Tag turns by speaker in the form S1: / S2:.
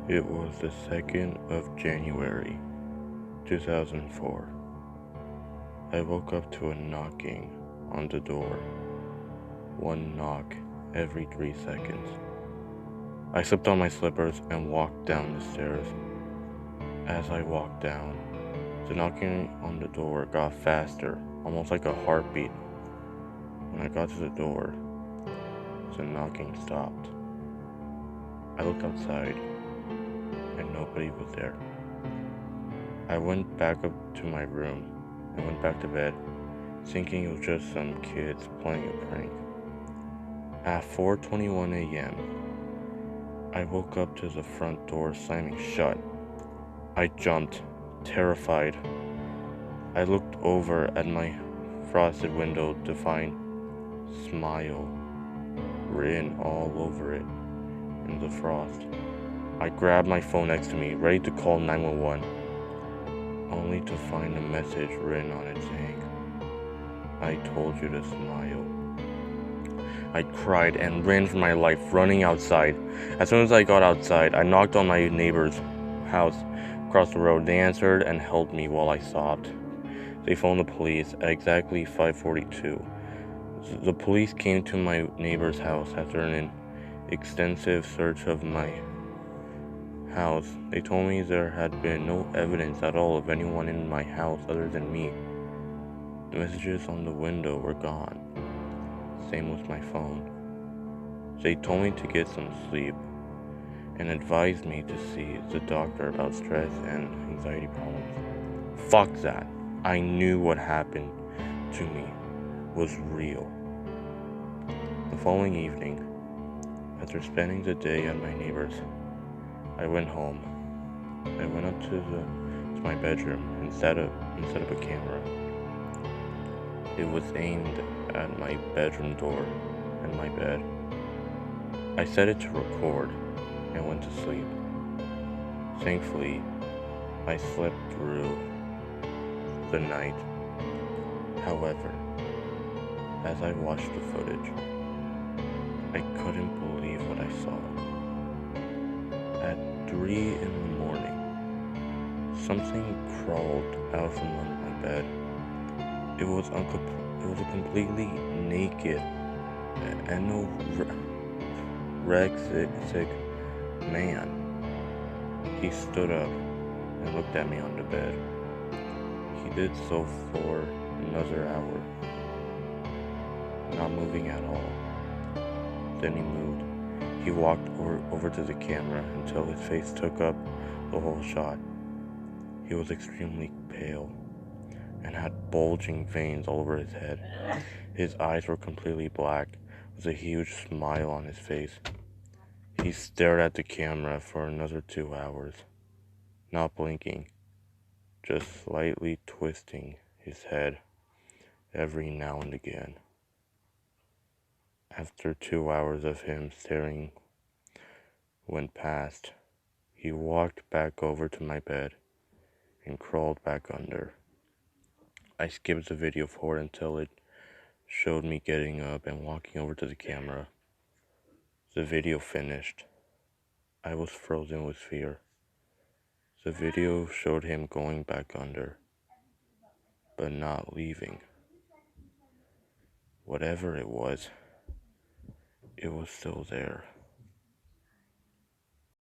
S1: It was the 2nd of January, 2004. I woke up to a knocking on the door. One knock every 3 seconds. I slipped on my slippers and walked down the stairs. As I walked down, the knocking on the door got faster, almost like a heartbeat. When I got to the door, the knocking stopped. I looked outside, and nobody was there. I went back up to my room and went back to bed, thinking it was just some kids playing a prank. At 4:21 a.m., I woke up to the front door slamming shut. I jumped, terrified. I looked over at my frosted window to find "Smile" written all over it in the frost. I grabbed my phone next to me, ready to call 911, only to find a message written on it saying, "I told you to smile." I cried and ran for my life, running outside. As soon as I got outside, I knocked on my neighbor's house across the road. They answered and held me while I sobbed. They phoned the police at exactly 5:42. The police came to my neighbor's house after an extensive search of my house. They told me there had been no evidence at all of anyone in my house other than me. The messages on the window were gone. Same with my phone. They told me to get some sleep and advised me to see the doctor about stress and anxiety problems. Fuck that. I knew what happened to me was real. The following evening, after spending the day at my neighbor's, I went home. I went up to my bedroom and set up a camera. It was aimed at my bedroom door and my bed. I set it to record and went to sleep. Thankfully, I slept through the night. However, as I watched the footage, I couldn't believe what I saw. At 3 in the morning, something crawled out from under my bed. It was a completely naked anorexic man. He stood up and looked at me on the bed. He did so for another hour, not moving at all. Then he moved. He walked over to the camera until his face took up the whole shot. He was extremely pale and had bulging veins all over his head. His eyes were completely black, with a huge smile on his face. He stared at the camera for another 2 hours, not blinking, just slightly twisting his head every now and again. After 2 hours of him staring went past, he walked back over to my bed and crawled back under. I skipped the video forward until it showed me getting up and walking over to the camera. The video finished. I was frozen with fear. The video showed him going back under, but not leaving. Whatever it was still there.